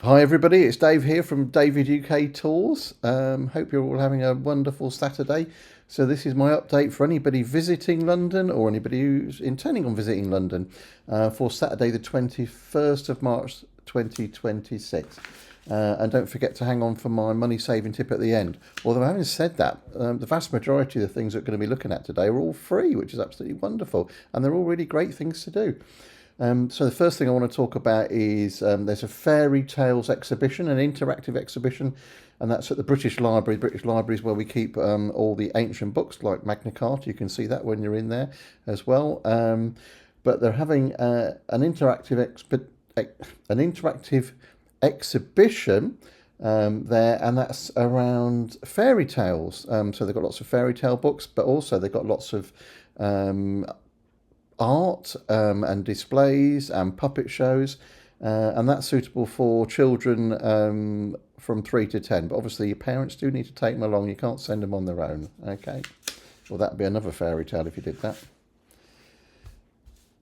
Hi everybody, it's Dave here from David UK Tours. Hope you're all having a wonderful Saturday. So this is my update for anybody visiting London or anybody who's intending on visiting London for Saturday the 21st of March 2026. And don't forget to hang on for my money saving tip at the end. Although having said that, the vast majority of the things we're going to be looking at today are all free, which is absolutely wonderful. And they're all really great things to do. So the first thing I want to talk about is there's a fairy tales exhibition, an interactive exhibition, and that's at the British Library. British Library is where we keep all the ancient books like Magna Carta. You can see that when you're in there as well. But they're having an interactive exhibition there, and that's around fairy tales. So they've got lots of fairy tale books, but also they've got lots of art and displays and puppet shows, and that's suitable for children from 3 to 10. But obviously, your parents do need to take them along. You can't send them on their own. Okay, well, that'd be another fairy tale if you did that.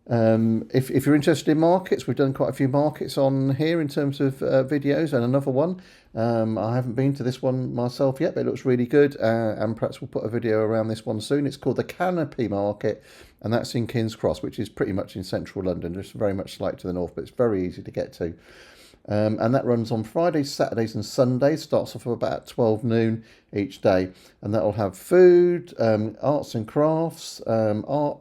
If you're interested in markets, we've done quite a few markets on here in terms of videos, and another one. I haven't been to this one myself yet, but it looks really good, and perhaps we'll put a video around this one soon. It's called the Canopy Market, and that's in King's Cross, which is pretty much in central London, just very much slightly to the north, but it's very easy to get to. And that runs on Fridays, Saturdays, and Sundays. Starts off at about 12 noon each day, and that'll have food, arts and crafts, art,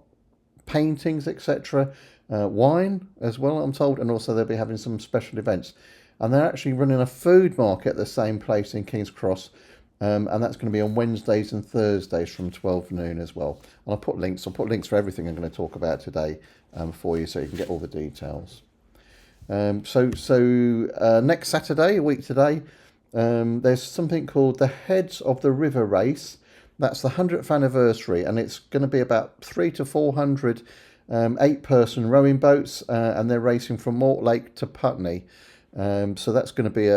paintings, etc., wine as well, I'm told, and also they'll be having some special events. And they're actually running a food market at the same place in King's Cross, and that's going to be on Wednesdays and Thursdays from 12 noon as well. And I'll put links. I'll put links for everything I'm going to talk about today for you, so you can get all the details. Next Saturday, a week today, there's something called the Heads of the River Race. That's the 100th anniversary, and it's going to be about 300 to 400 eight-person rowing boats, and they're racing from Mortlake to Putney. So that's going to be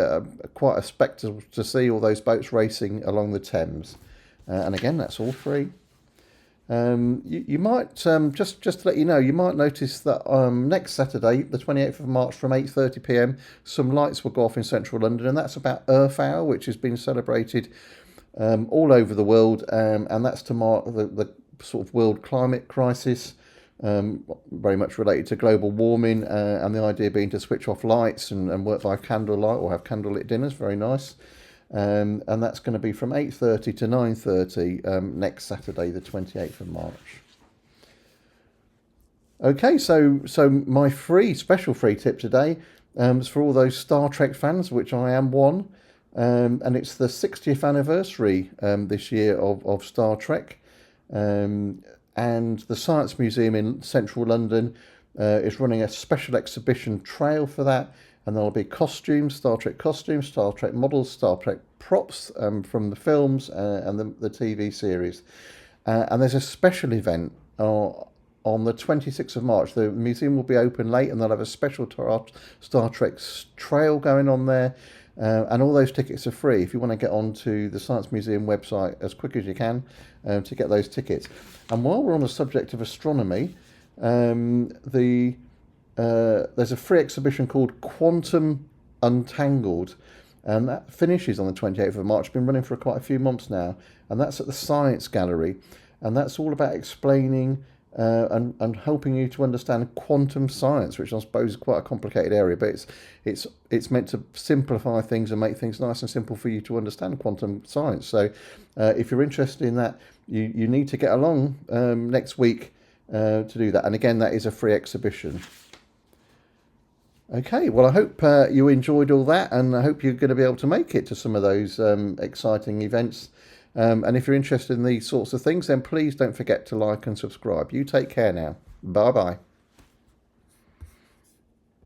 quite a spectacle to see all those boats racing along the Thames. And again, that's all free. You might just to let you know, you might notice that next Saturday, the 28th of March, from 8:30 p.m, some lights will go off in central London, and that's about Earth Hour, which has been celebrated all over the world, and that's to mark the sort of world climate crisis, very much related to global warming, and the idea being to switch off lights and work by candlelight or have candlelit dinners. Very nice. And that's going to be from 8:30 to 9:30 next Saturday, the 28th of March. Okay, so my special free tip today is for all those Star Trek fans, which I am one, and it's the 60th anniversary this year of Star Trek, and the Science Museum in central London is running a special exhibition trail for that. And there'll be costumes, Star Trek models, Star Trek props from the films and the TV series. And there's a special event on the 26th of March. The museum will be open late, and they'll have a special Star Trek trail going on there. And all those tickets are free if you want to get onto the Science Museum website as quick as you can to get those tickets. And while we're on the subject of astronomy, there's a free exhibition called Quantum Untangled, and that finishes on the 28th of March. It's been running for quite a few months now, and that's at the Science Gallery, and that's all about explaining and helping you to understand quantum science, which I suppose is quite a complicated area, but it's meant to simplify things and make things nice and simple for you to understand quantum science. So if you're interested in that, you need to get along next week to do that. And again, that is a free exhibition. Okay, well, I hope you enjoyed all that, and I hope you're going to be able to make it to some of those exciting events. And if you're interested in these sorts of things, then please don't forget to like and subscribe. You take care now. Bye bye.